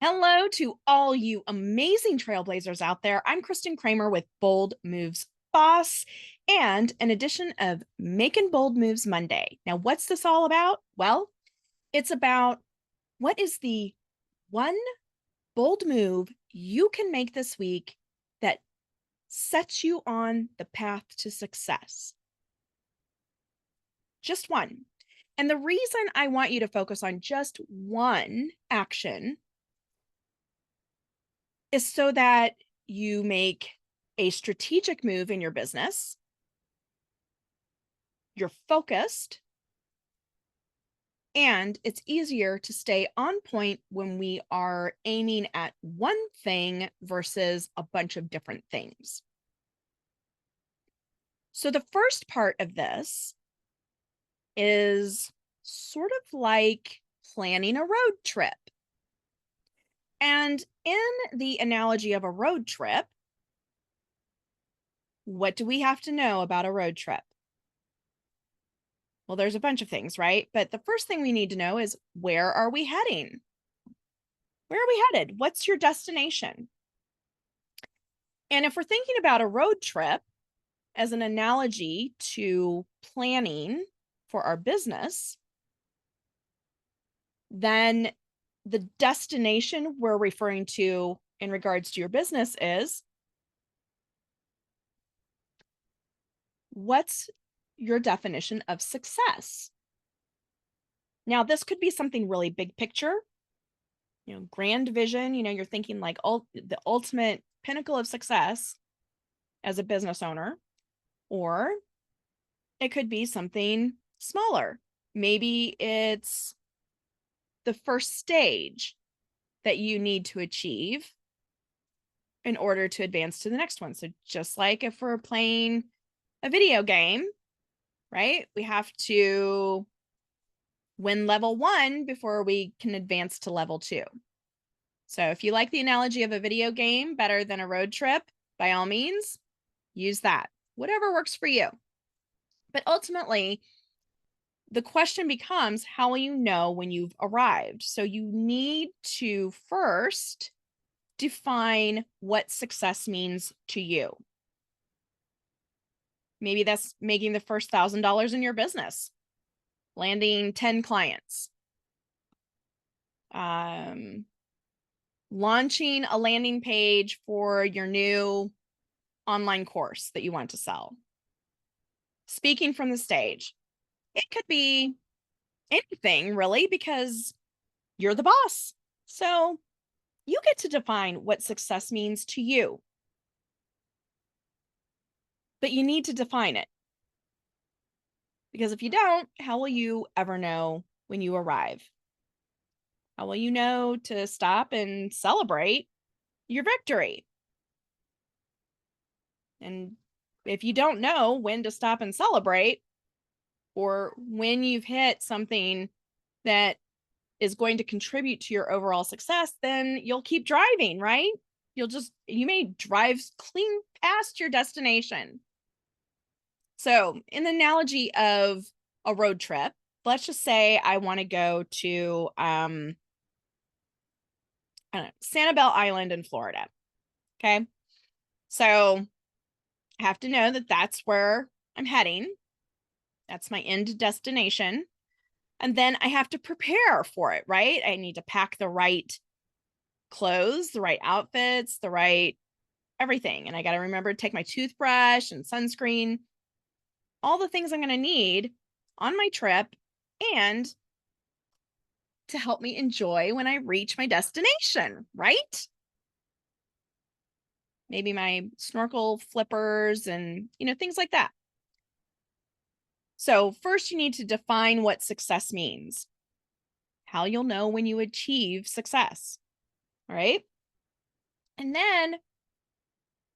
Hello to all you amazing trailblazers out there. I'm Kristen Kramer with Bold Moves Boss and an edition of Makin Bold Moves Monday. Now, what's this all about? Well, it's about what is the one bold move you can make this week that sets you on the path to success. Just one. And the reason I want you to focus on just one action is so that you make a strategic move in your business, you're focused, and it's easier to stay on point when we are aiming at one thing versus a bunch of different things. So the first part of this is sort of like planning a road trip. And in the analogy of a road trip, what do we have to know about a road trip? Well, there's a bunch of things, right? But the first thing we need to know is, where are we heading? Where are we headed? What's your destination? And if we're thinking about a road trip as an analogy to planning for our business, then the destination we're referring to in regards to your business is, what's your definition of success? Now, this could be something really big picture, grand vision. You're thinking like the ultimate pinnacle of success as a business owner, or it could be something smaller. Maybe it's the first stage that you need to achieve in order to advance to the next one. So just like if we're playing a video game, right? We have to win level 1 before we can advance to level 2. So if you like the analogy of a video game better than a road trip, by all means, use that. Whatever works for you. But ultimately, the question becomes, how will you know when you've arrived? So you need to first define what success means to you. Maybe that's making the first $1,000 in your business, landing 10 clients, launching a landing page for your new online course that you want to sell, speaking from the stage. It could be anything really, because you're the boss. So you get to define what success means to you. But you need to define it. Because if you don't, how will you ever know when you arrive? How will you know to stop and celebrate your victory? And if you don't know when to stop and celebrate, or when you've hit something that is going to contribute to your overall success, then you'll keep driving, right? You may drive clean past your destination. So in the analogy of a road trip, let's just say I want to go to Sanibel Island in Florida. Okay. So I have to know that that's where I'm heading. That's my end destination. And then I have to prepare for it, right? I need to pack the right clothes, the right outfits, the right everything. And I got to remember to take my toothbrush and sunscreen, all the things I'm going to need on my trip and to help me enjoy when I reach my destination, right? Maybe my snorkel flippers and, things like that. So first you need to define what success means, how you'll know when you achieve success, all right? And then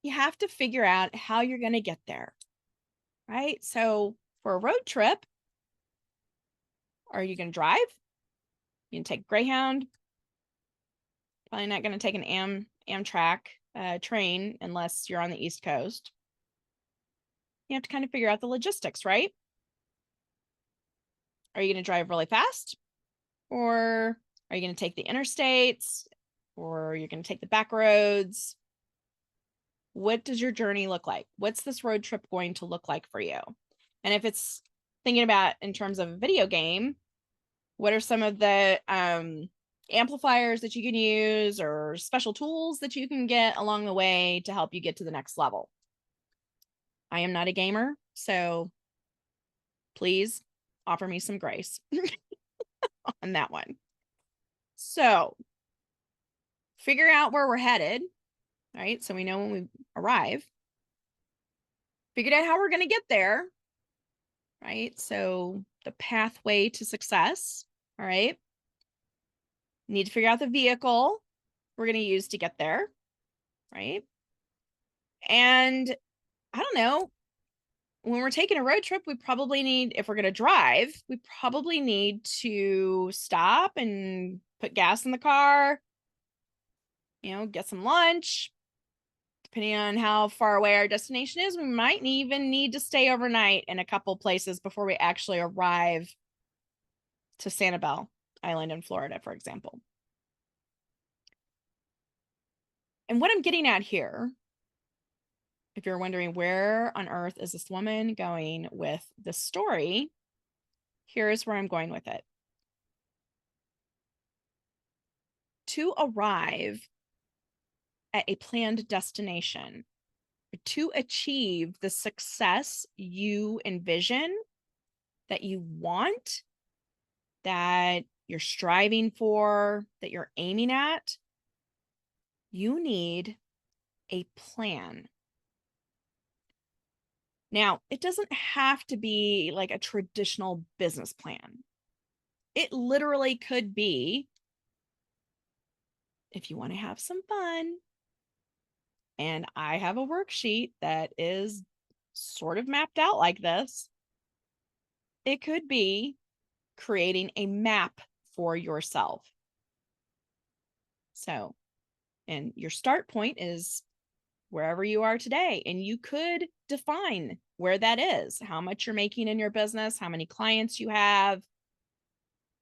you have to figure out how you're going to get there, right? So for a road trip, are you going to drive? You can take Greyhound. Probably not going to take an Amtrak train unless you're on the East Coast. You have to kind of figure out the logistics, right? Are you going to drive really fast? Or are you going to take the interstates? or you're going to take the back roads. What does your journey look like? What's this road trip going to look like for you? And if it's thinking about in terms of a video game, what are some of the amplifiers that you can use or special tools that you can get along the way to help you get to the next level? I am not a gamer, so please offer me some grace on that one. So figure out where we're headed, right? So we know when we arrive. Figured out how we're going to get there, right? So the pathway to success, all right? Need to figure out the vehicle we're going to use to get there, right? And I don't know, when we're taking a road trip, we probably need, if we're going to drive, we probably need to stop and put gas in the car, get some lunch. Depending on how far away our destination is, we might even need to stay overnight in a couple places before we actually arrive to Sanibel Island in Florida, for example. And what I'm getting at here, if you're wondering where on earth is this woman going with this story, here's where I'm going with it. To arrive at a planned destination, to achieve the success you envision, that you want, that you're striving for, that you're aiming at, you need a plan. Now, it doesn't have to be like a traditional business plan. It literally could be, if you want to have some fun, and I have a worksheet that is sort of mapped out like this, it could be creating a map for yourself. So, and your start point is wherever you are today. And you could define where that is, how much you're making in your business, how many clients you have,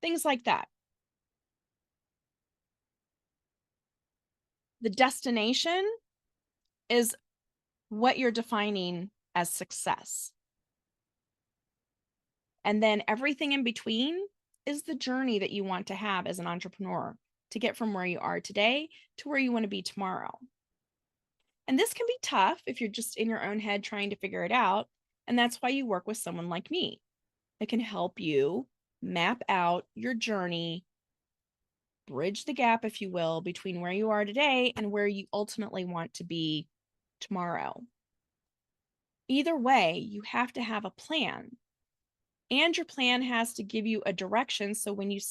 things like that. The destination is what you're defining as success. And then everything in between is the journey that you want to have as an entrepreneur to get from where you are today to where you want to be tomorrow. And this can be tough if you're just in your own head trying to figure it out. And that's why you work with someone like me that can help you map out your journey, bridge the gap, if you will, between where you are today and where you ultimately want to be tomorrow. Either way, you have to have a plan. And your plan has to give you a direction. So when you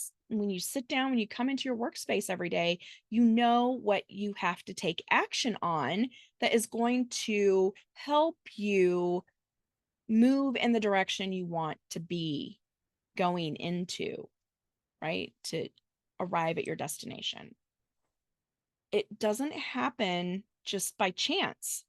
sit down, when you come into your workspace every day, you know what you have to take action on that is going to help you move in the direction you want to be going into, right? To arrive at your destination. It doesn't happen just by chance.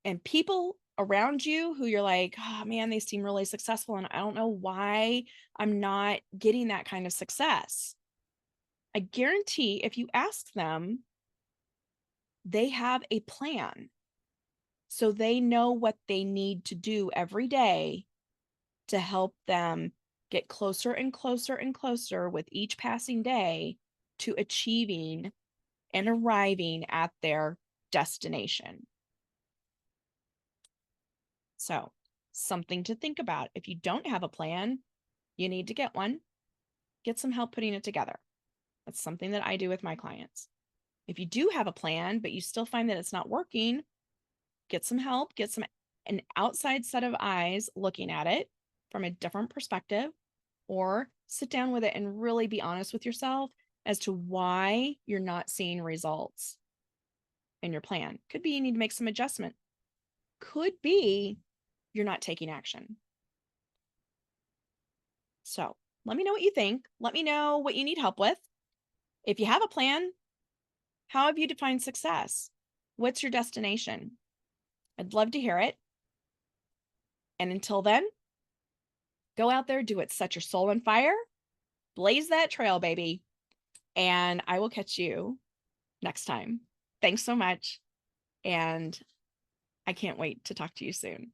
And people around you who you're like, oh man, they seem really successful, and I don't know why I'm not getting that kind of success. I guarantee if you ask them, they have a plan. So they know what they need to do every day to help them get closer and closer and closer with each passing day to achieving and arriving at their destination. So, something to think about. If you don't have a plan, you need to get one. Get some help putting it together. That's something that I do with my clients. If you do have a plan, but you still find that it's not working, get some help, get an outside set of eyes looking at it from a different perspective, or sit down with it and really be honest with yourself as to why you're not seeing results in your plan. Could be you need to make some adjustment. Could be you're not taking action. So let me know what you think. Let me know what you need help with. If you have a plan, how have you defined success? What's your destination? I'd love to hear it. And until then, go out there, do it, set your soul on fire, blaze that trail, baby. and I will catch you next time. Thanks so much. And I can't wait to talk to you soon.